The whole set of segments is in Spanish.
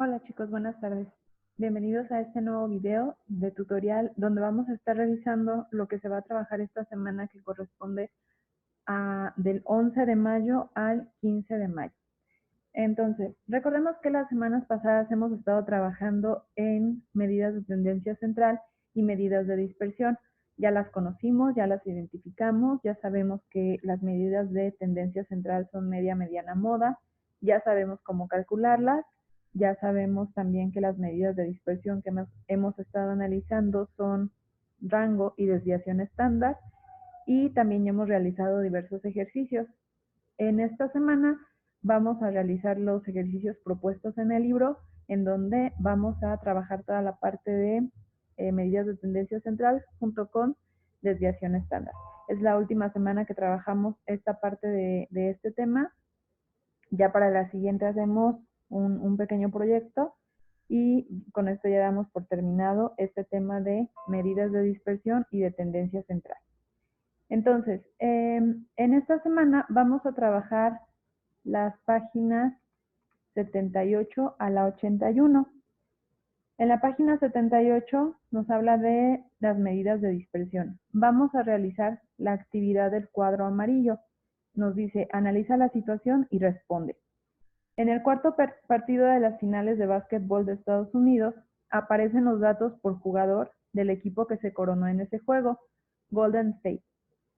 Hola chicos, buenas tardes. Bienvenidos a este nuevo video de tutorial donde vamos a estar revisando lo que se va a trabajar esta semana que corresponde del 11 de mayo al 15 de mayo. Entonces, recordemos que las semanas pasadas hemos estado trabajando en medidas de tendencia central y medidas de dispersión. Ya las conocimos, ya las identificamos, ya sabemos que las medidas de tendencia central son media, mediana, moda, ya sabemos cómo calcularlas, ya sabemos también que las medidas de dispersión que hemos estado analizando son rango y desviación estándar, y también ya hemos realizado diversos ejercicios. En esta semana vamos a realizar los ejercicios propuestos en el libro, en donde vamos a trabajar toda la parte de medidas de tendencia central junto con desviación estándar. Es la última semana que trabajamos esta parte de este tema. Ya para la siguiente hacemos un pequeño proyecto y con esto ya damos por terminado este tema de medidas de dispersión y de tendencia central. Entonces, en esta semana vamos a trabajar las páginas 78 a la 81. En la página 78 nos habla de las medidas de dispersión. Vamos a realizar la actividad del cuadro amarillo. Nos dice, analiza la situación y responde. En el cuarto partido de las finales de básquetbol de Estados Unidos, aparecen los datos por jugador del equipo que se coronó en ese juego, Golden State.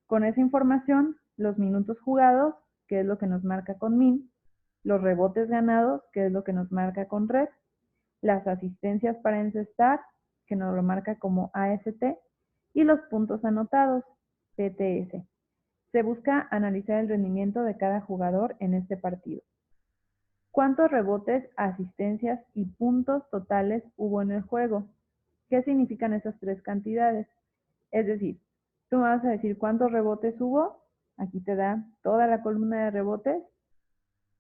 Con esa información, los minutos jugados, que es lo que nos marca con min, los rebotes ganados, que es lo que nos marca con red, las asistencias para encestar, que nos lo marca como AST, y los puntos anotados, PTS. Se busca analizar el rendimiento de cada jugador en este partido. ¿Cuántos rebotes, asistencias y puntos totales hubo en el juego? ¿Qué significan esas tres cantidades? Es decir, tú me vas a decir cuántos rebotes hubo, aquí te da toda la columna de rebotes,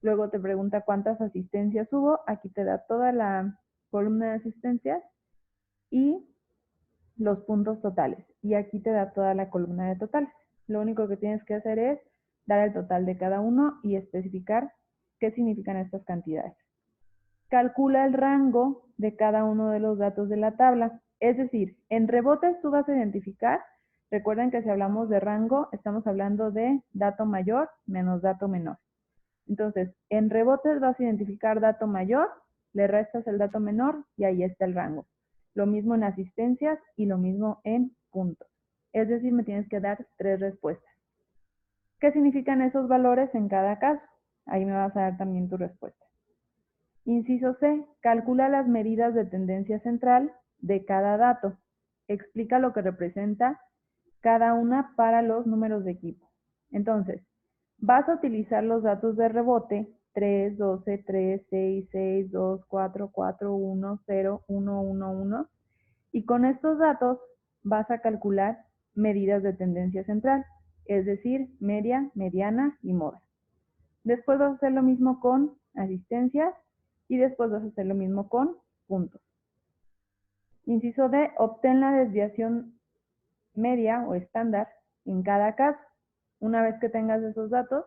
luego te pregunta cuántas asistencias hubo, aquí te da toda la columna de asistencias y los puntos totales, y aquí te da toda la columna de totales. Lo único que tienes que hacer es dar el total de cada uno y especificar qué significan estas cantidades. Calcula el rango de cada uno de los datos de la tabla. Es decir, en rebotes tú vas a identificar, recuerden que si hablamos de rango, estamos hablando de dato mayor menos dato menor. Entonces, en rebotes vas a identificar dato mayor, le restas el dato menor y ahí está el rango. Lo mismo en asistencias y lo mismo en puntos. Es decir, me tienes que dar 3 respuestas. ¿Qué significan esos valores en cada caso? Ahí me vas a dar también tu respuesta. Inciso C, calcula las medidas de tendencia central de cada dato. Explica lo que representa cada una para los números de equipo. Entonces, vas a utilizar los datos de rebote 3, 12, 3, 6, 6, 2, 4, 4, 1, 0, 1, 1, 1. Y con estos datos vas a calcular medidas de tendencia central, es decir, media, mediana y moda. Después vas a hacer lo mismo con asistencias y después vas a hacer lo mismo con puntos. Inciso D, obtén la desviación media o estándar en cada caso. Una vez que tengas esos datos,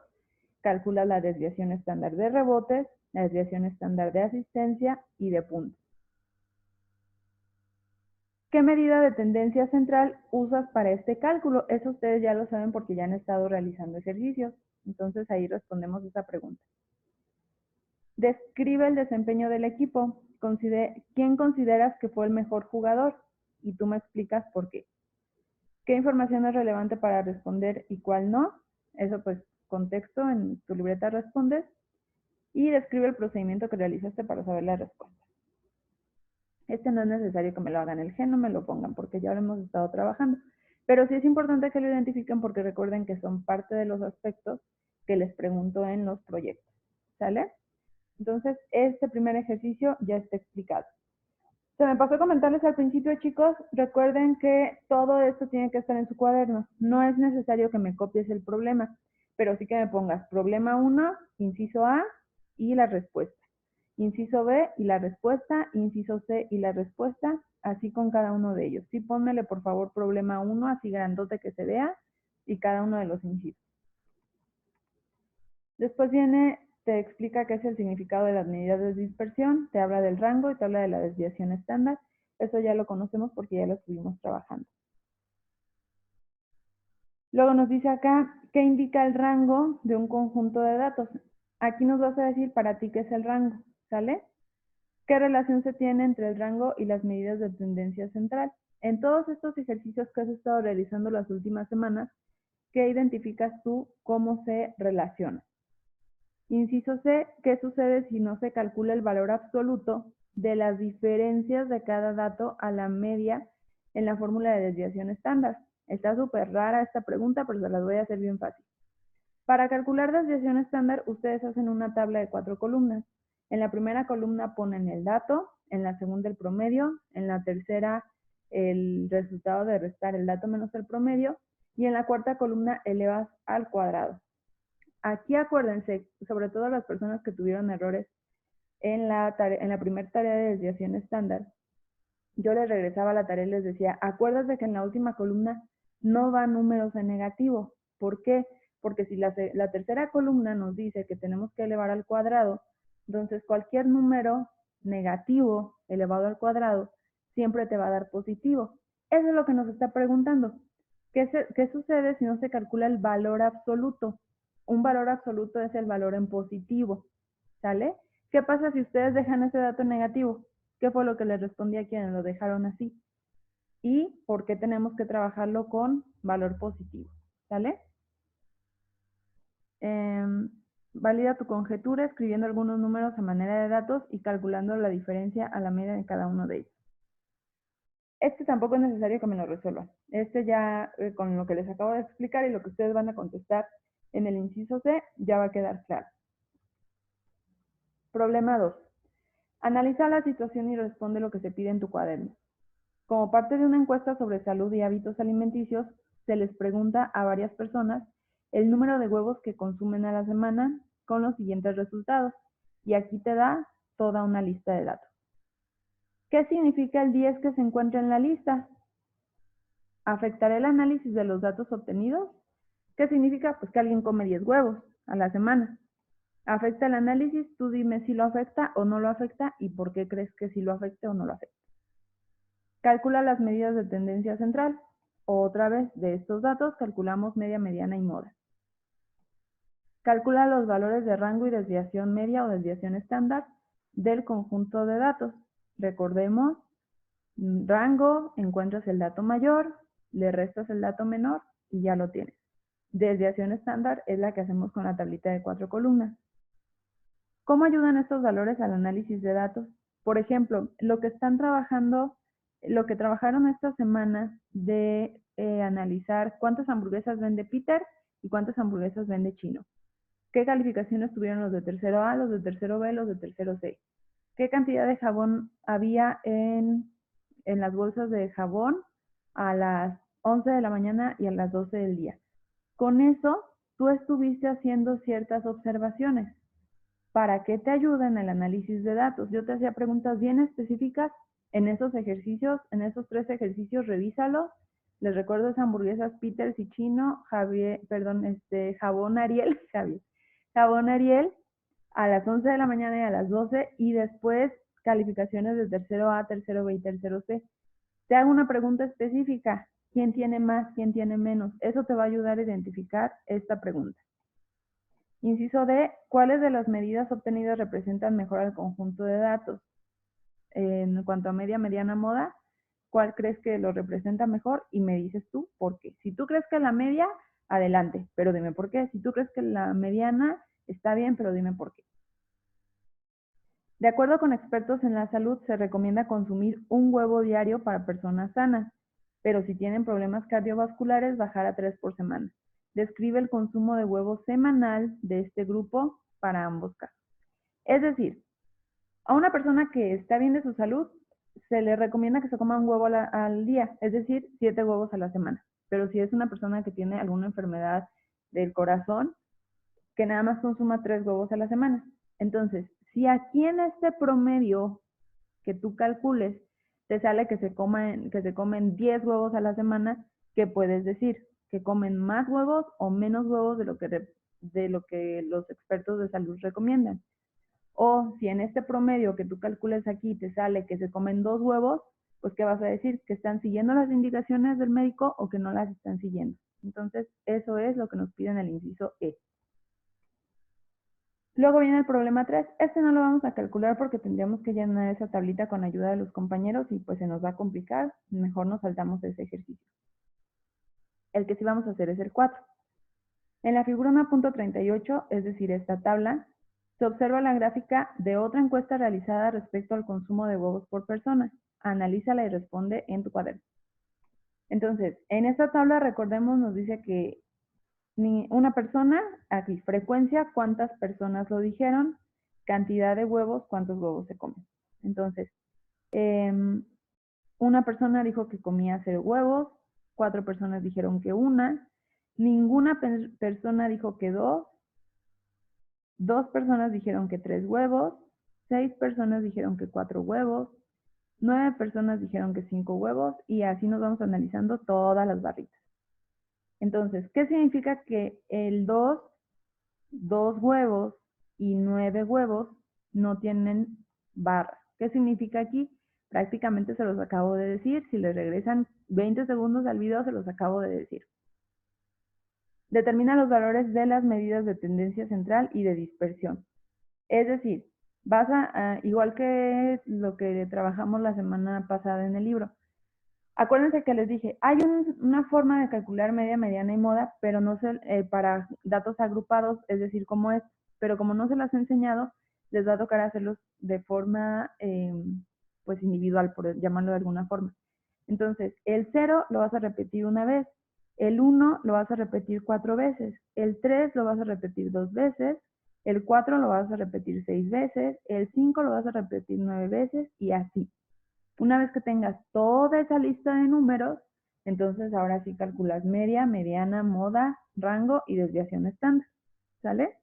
calcula la desviación estándar de rebotes, la desviación estándar de asistencia y de puntos. ¿Qué medida de tendencia central usas para este cálculo? Eso ustedes ya lo saben porque ya han estado realizando ejercicios. Entonces ahí respondemos esa pregunta. Describe el desempeño del equipo. ¿Quién consideras que fue el mejor jugador? Y tú me explicas por qué. ¿Qué información es relevante para responder y cuál no? Eso pues contexto, en tu libreta respondes. Y describe el procedimiento que realizaste para saber la respuesta. Este no es necesario que me lo hagan el gen, no me lo pongan porque ya lo hemos estado trabajando. Pero sí es importante que lo identifiquen porque recuerden que son parte de los aspectos que les pregunto en los proyectos. ¿Sale? Entonces, este primer ejercicio ya está explicado. Se me pasó comentarles al principio, chicos, recuerden que todo esto tiene que estar en su cuaderno. No es necesario que me copies el problema, pero sí que me pongas problema 1, inciso A y la respuesta. Inciso B y la respuesta, inciso C y la respuesta, así con cada uno de ellos. Sí, pónmele por favor problema 1, así grandote que se vea, y cada uno de los incisos. Después viene te explica qué es el significado de las medidas de dispersión, te habla del rango y te habla de la desviación estándar. Eso ya lo conocemos porque ya lo estuvimos trabajando. Luego nos dice acá, ¿qué indica el rango de un conjunto de datos? Aquí nos vas a decir para ti qué es el rango, ¿sale? ¿Qué relación se tiene entre el rango y las medidas de tendencia central? En todos estos ejercicios que has estado realizando las últimas semanas, ¿qué identificas tú cómo se relaciona? Inciso C, ¿qué sucede si no se calcula el valor absoluto de las diferencias de cada dato a la media en la fórmula de desviación estándar? Está súper rara esta pregunta, pero se las voy a hacer bien fácil. Para calcular desviación estándar, ustedes hacen una tabla de 4 columnas. En la primera columna ponen el dato, en la segunda el promedio, en la tercera el resultado de restar el dato menos el promedio, y en la cuarta columna elevas al cuadrado. Aquí acuérdense, sobre todo las personas que tuvieron errores en la primera tarea de desviación estándar, yo les regresaba a la tarea y les decía, acuérdate que en la última columna no va números en negativo. ¿Por qué? Porque si la tercera columna nos dice que tenemos que elevar al cuadrado, entonces cualquier número negativo elevado al cuadrado siempre te va a dar positivo. Eso es lo que nos está preguntando. ¿Qué sucede si no se calcula el valor absoluto? Un valor absoluto es el valor en positivo, ¿sale? ¿Qué pasa si ustedes dejan ese dato en negativo? ¿Qué fue lo que les respondí a quienes lo dejaron así? ¿Y por qué tenemos que trabajarlo con valor positivo? ¿Sale? Valida tu conjetura escribiendo algunos números a manera de datos y calculando la diferencia a la media de cada uno de ellos. Este tampoco es necesario que me lo resuelvan. Este ya con lo que les acabo de explicar y lo que ustedes van a contestar en el inciso C ya va a quedar claro. Problema 2. Analiza la situación y responde lo que se pide en tu cuaderno. Como parte de una encuesta sobre salud y hábitos alimenticios, se les pregunta a varias personas el número de huevos que consumen a la semana con los siguientes resultados. Y aquí te da toda una lista de datos. ¿Qué significa el 10 que se encuentra en la lista? ¿Afectará el análisis de los datos obtenidos? ¿Qué significa? Pues que alguien come 10 huevos a la semana. ¿Afecta el análisis? Tú dime si lo afecta o no lo afecta y por qué crees que sí lo afecte o no lo afecta. Calcula las medidas de tendencia central. Otra vez, de estos datos calculamos media, mediana y moda. Calcula los valores de rango y desviación media o desviación estándar del conjunto de datos. Recordemos, rango, encuentras el dato mayor, le restas el dato menor y ya lo tienes. Desviación estándar es la que hacemos con la tablita de 4 columnas. ¿Cómo ayudan estos valores al análisis de datos? Por ejemplo, lo que trabajaron esta semana de analizar cuántas hamburguesas vende Peter y cuántas hamburguesas vende Chino. ¿Qué calificaciones tuvieron los de tercero A, los de tercero B, los de tercero C? ¿Qué cantidad de jabón había en las bolsas de jabón a las 11 de la mañana y a las 12 del día? Con eso, tú estuviste haciendo ciertas observaciones. ¿Para qué te ayuda en el análisis de datos? Yo te hacía preguntas bien específicas en esos ejercicios, en esos 3 ejercicios, revísalos. Les recuerdo es hamburguesas Peters y Chino, jabón Ariel, jabón Ariel a las 11 de la mañana y a las 12 y después calificaciones de tercero A, tercero B y tercero C. Te hago una pregunta específica, ¿quién tiene más, quién tiene menos? Eso te va a ayudar a identificar esta pregunta. Inciso D, ¿cuáles de las medidas obtenidas representan mejor al conjunto de datos? En cuanto a media, mediana, moda, ¿cuál crees que lo representa mejor? Y me dices tú por qué. Si tú crees que la media, adelante, pero dime por qué. Si tú crees que la mediana, está bien, pero dime por qué. De acuerdo con expertos en la salud, se recomienda consumir un huevo diario para personas sanas, pero si tienen problemas cardiovasculares, bajar a 3 por semana. Describe el consumo de huevos semanal de este grupo para ambos casos. Es decir, a una persona que está bien de su salud, se le recomienda que se coma un huevo al día, es decir, 7 huevos a la semana. Pero si es una persona que tiene alguna enfermedad del corazón, que nada más consuma 3 huevos a la semana. Entonces, si aquí en este promedio que tú calcules te sale que se comen 10 huevos a la semana, ¿qué puedes decir? ¿Que comen más huevos o menos huevos de lo que de lo que los expertos de salud recomiendan. O si en este promedio que tú calcules aquí te sale que se comen 2 huevos, pues ¿qué vas a decir? ¿Que están siguiendo las indicaciones del médico o que no las están siguiendo? Entonces, eso es lo que nos piden el inciso E. Luego viene el problema 3. Este no lo vamos a calcular porque tendríamos que llenar esa tablita con ayuda de los compañeros y pues se nos va a complicar. Mejor nos saltamos ese ejercicio. El que sí vamos a hacer es el 4. En la figura 1.38, es decir, esta tabla, se observa la gráfica de otra encuesta realizada respecto al consumo de huevos por persona. Analízala y responde en tu cuaderno. Entonces, en esta tabla, recordemos, nos dice que una persona, aquí, frecuencia, cuántas personas lo dijeron, cantidad de huevos, cuántos huevos se comen. Entonces, una persona dijo que comía 0 huevos, 4 personas dijeron que una, ninguna persona dijo que 2, 2 personas dijeron que 3 huevos, 6 personas dijeron que 4 huevos, 9 personas dijeron que 5 huevos y así nos vamos analizando todas las barritas. Entonces, ¿qué significa que el 2 huevos y 9 huevos no tienen barra? ¿Qué significa aquí? Prácticamente se los acabo de decir. Si les regresan 20 segundos al video, se los acabo de decir. Determina los valores de las medidas de tendencia central y de dispersión. Es decir, vas a igual que lo que trabajamos la semana pasada en el libro. Acuérdense que les dije, hay una forma de calcular media, mediana y moda, pero no se, para datos agrupados, es decir, como es, pero como no se las he enseñado, les va a tocar hacerlos de forma pues individual, por llamarlo de alguna forma. Entonces, el 0 lo vas a repetir una vez, el 1 lo vas a repetir 4 veces, el 3 lo vas a repetir 2 veces, el 4 lo vas a repetir 6 veces, el 5 lo vas a repetir 9 veces y así. Una vez que tengas toda esa lista de números, entonces ahora sí calculas media, mediana, moda, rango y desviación estándar. ¿Sale?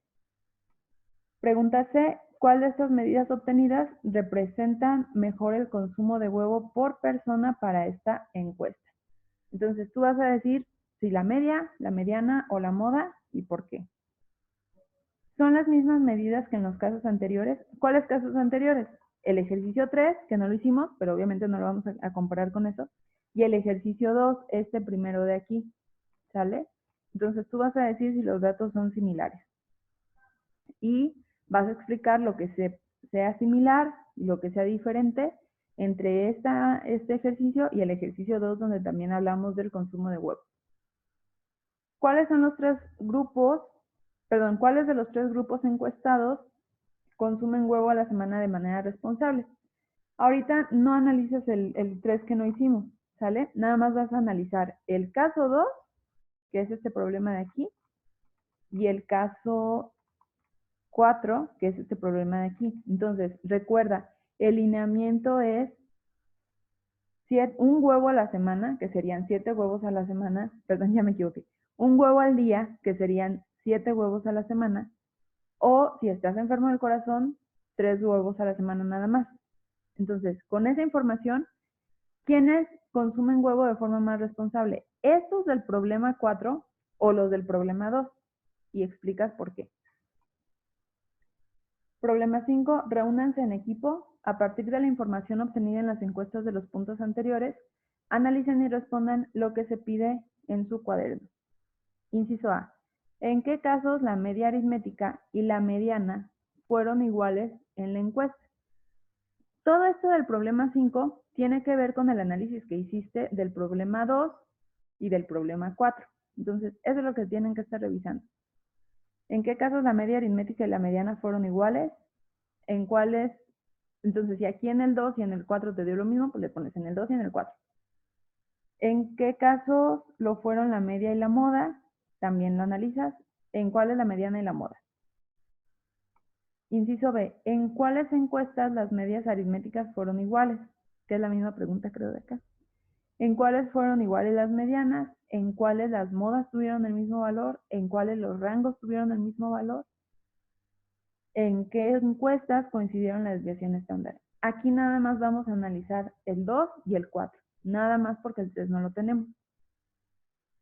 Pregunta C. ¿Cuál de estas medidas obtenidas representan mejor el consumo de huevo por persona para esta encuesta? Entonces tú vas a decir si la media, la mediana o la moda y por qué. Son las mismas medidas que en los casos anteriores. ¿Cuáles casos anteriores? El ejercicio 3, que no lo hicimos, pero obviamente no lo vamos a comparar con eso, y el ejercicio 2, este primero de aquí, ¿sale? Entonces tú vas a decir si los datos son similares. Y vas a explicar lo que sea similar y lo que sea diferente entre este ejercicio y el ejercicio 2, donde también hablamos del consumo de huevos. ¿Cuáles son los tres grupos, cuáles de los 3 grupos encuestados consumen huevo a la semana de manera responsable? Ahorita no analices el 3 que no hicimos, ¿sale? Nada más vas a analizar el caso 2, que es este problema de aquí, y el caso 4, que es este problema de aquí. Entonces, recuerda, el lineamiento es un huevo a la semana, que serían 7 huevos a la semana, perdón, ya me equivoqué, un huevo al día, que serían 7 huevos a la semana, o si estás enfermo del corazón, 3 huevos a la semana nada más. Entonces, con esa información, ¿quiénes consumen huevo de forma más responsable? ¿Estos del problema 4 o los del problema 2? Y explicas por qué. Problema 5. Reúnanse en equipo. A partir de la información obtenida en las encuestas de los puntos anteriores, analicen y respondan lo que se pide en su cuaderno. Inciso A. ¿En qué casos la media aritmética y la mediana fueron iguales en la encuesta? Todo esto del problema 5 tiene que ver con el análisis que hiciste del problema 2 y del problema 4. Entonces, eso es lo que tienen que estar revisando. ¿En qué casos la media aritmética y la mediana fueron iguales? ¿En cuáles? Entonces, si aquí en el 2 y en el 4 te dio lo mismo, pues le pones en el 2 y en el 4. ¿En qué casos lo fueron la media y la moda? También lo analizas. ¿En cuáles la mediana y la moda? Inciso B. ¿En cuáles encuestas las medias aritméticas fueron iguales? Que es la misma pregunta, creo, de acá. ¿En cuáles fueron iguales las medianas? ¿En cuáles las modas tuvieron el mismo valor? ¿En cuáles los rangos tuvieron el mismo valor? ¿En qué encuestas coincidieron la desviación estándar? Aquí nada más vamos a analizar el 2 y el 4. Nada más porque el 3 no lo tenemos.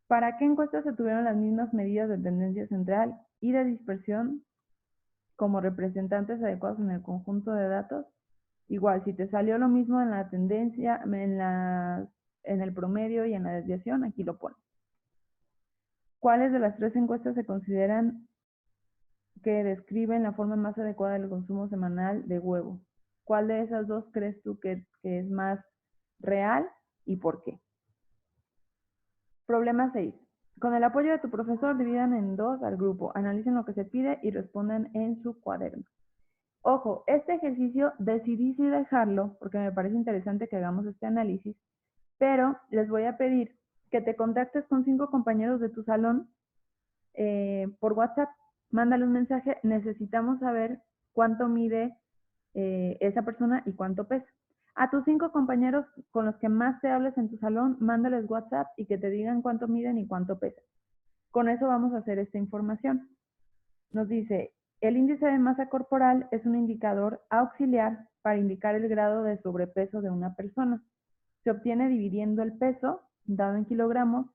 ¿Para qué encuestas se tuvieron las mismas medidas de tendencia central y de dispersión como representantes adecuados en el conjunto de datos. Igual, si te salió lo mismo en la tendencia, en el promedio y en la desviación, aquí lo pones. ¿Cuáles de las tres encuestas se consideran que describen la forma más adecuada del consumo semanal de huevo? ¿Cuál de esas dos crees tú que es más real y por qué? Problema 6. Con el apoyo de tu profesor, dividan en dos al grupo, analicen lo que se pide y respondan en su cuaderno. Ojo, este ejercicio decidí sí dejarlo porque me parece interesante que hagamos este análisis, pero les voy a pedir que te contactes con 5 compañeros de tu salón por WhatsApp. Mándale un mensaje, necesitamos saber cuánto mide esa persona y cuánto pesa. A tus 5 compañeros con los que más te hables en tu salón, mándales WhatsApp y que te digan cuánto miden y cuánto pesan. Con eso vamos a hacer esta información. Nos dice, el índice de masa corporal es un indicador auxiliar para indicar el grado de sobrepeso de una persona. Se obtiene dividiendo el peso, dado en kilogramos,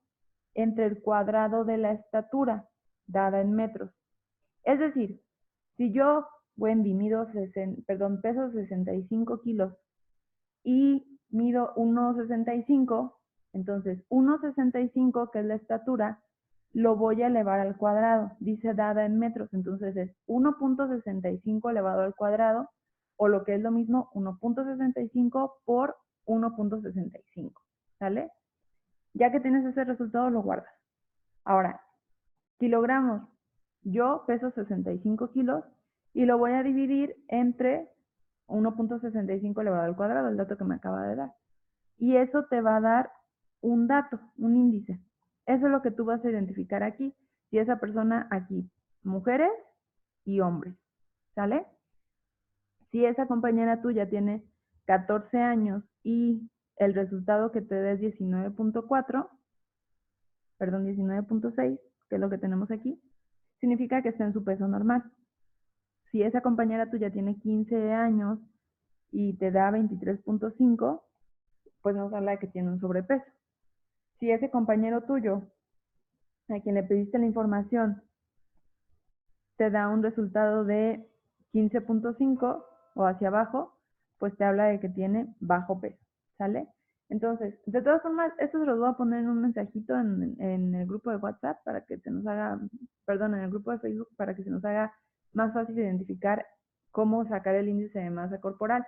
entre el cuadrado de la estatura, dada en metros. Es decir, si yo, Wendy, peso 65 kilos y mido 1,65, entonces 1,65, que es la estatura, lo voy a elevar al cuadrado. Dice dada en metros, entonces es 1.65 elevado al cuadrado, o lo que es lo mismo, 1.65 por 1.65, ¿sale? Ya que tienes ese resultado, lo guardas. Ahora, kilogramos. Yo peso 65 kilos y lo voy a dividir entre 1.65 elevado al cuadrado, el dato que me acaba de dar. Y eso te va a dar un dato, un índice. Eso es lo que tú vas a identificar aquí. Si esa persona aquí, mujeres y hombres, ¿sale? Si esa compañera tuya tiene 14 años y el resultado que te dé es 19.4, perdón, 19.6, que es lo que tenemos aquí, significa que está en su peso normal. Si esa compañera tuya tiene 15 años y te da 23.5, pues nos habla de que tiene un sobrepeso. Si ese compañero tuyo, a quien le pediste la información, te da un resultado de 15.5 o hacia abajo, pues te habla de que tiene bajo peso, ¿sale? Entonces, de todas formas, esto se los voy a poner en un mensajito en el grupo de WhatsApp para que se nos haga, perdón, en el grupo de Facebook para que se nos haga más fácil identificar cómo sacar el índice de masa corporal.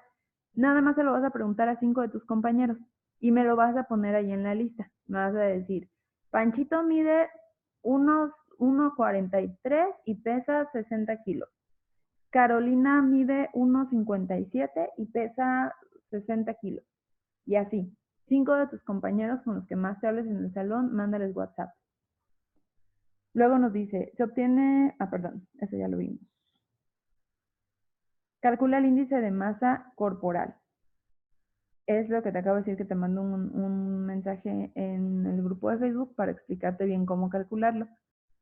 Nada más se lo vas a preguntar a 5 de tus compañeros y me lo vas a poner ahí en la lista. Me vas a decir, Panchito mide unos 1,43 y pesa 60 kilos. Carolina mide 1,57 y pesa 60 kilos. Y así, 5 de tus compañeros con los que más te hables en el salón, mándales WhatsApp. Luego nos dice, se obtiene, perdón, eso ya lo vimos. Calcula el índice de masa corporal. Es lo que te acabo de decir, que te mando un mensaje en el grupo de Facebook para explicarte bien cómo calcularlo.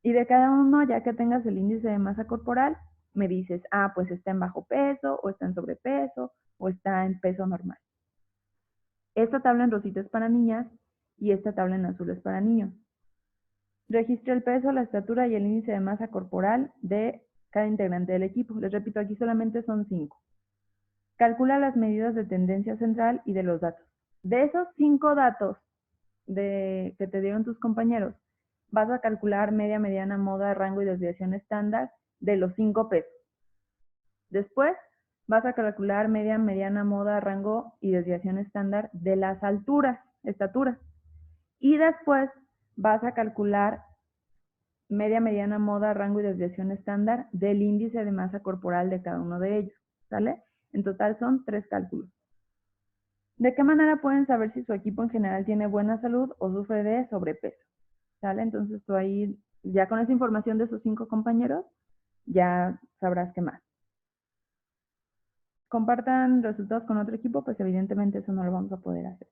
Y de cada uno, ya que tengas el índice de masa corporal, me dices, pues está en bajo peso, o está en sobrepeso, o está en peso normal. Esta tabla en rosita es para niñas y esta tabla en azul es para niños. Registra el peso, la estatura y el índice de masa corporal de cada integrante del equipo. Les repito, aquí solamente son 5. Calcula las medidas de tendencia central y de los datos. De esos 5 datos que te dieron tus compañeros, vas a calcular media, mediana, moda, rango y desviación estándar de los 5 pesos. Después vas a calcular media, mediana, moda, rango y desviación estándar de las estaturas. Y después vas a calcular media, mediana, moda, rango y desviación estándar del índice de masa corporal de cada uno de ellos, ¿sale? En total son 3 cálculos. ¿De qué manera pueden saber si su equipo en general tiene buena salud o sufre de sobrepeso? ¿Sale? Entonces tú ahí, ya con esa información de sus 5 compañeros, ya sabrás qué más. Compartan resultados con otro equipo, pues evidentemente eso no lo vamos a poder hacer.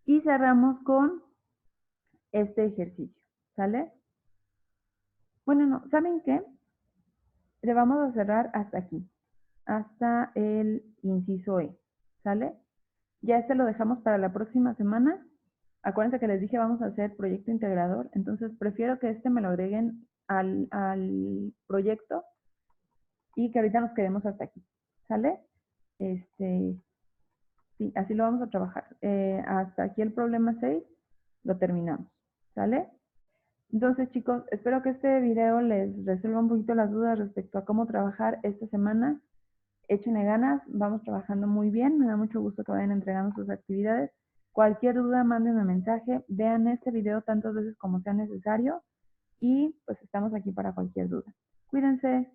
Y cerramos con este ejercicio, ¿sale? Bueno, no, ¿saben qué? Le vamos a cerrar hasta aquí, hasta el inciso E, ¿sale? Ya este lo dejamos para la próxima semana. Acuérdense que les dije vamos a hacer proyecto integrador, entonces prefiero que este me lo agreguen al proyecto y que ahorita nos quedemos hasta aquí, ¿sale? Sí, así lo vamos a trabajar. Hasta aquí el problema 6 lo terminamos, ¿sale? Entonces, chicos, espero que este video les resuelva un poquito las dudas respecto a cómo trabajar esta semana. Échenle ganas, vamos trabajando muy bien, me da mucho gusto que vayan entregando sus actividades. Cualquier duda, mándenme mensaje, vean este video tantas veces como sea necesario y pues estamos aquí para cualquier duda. Cuídense.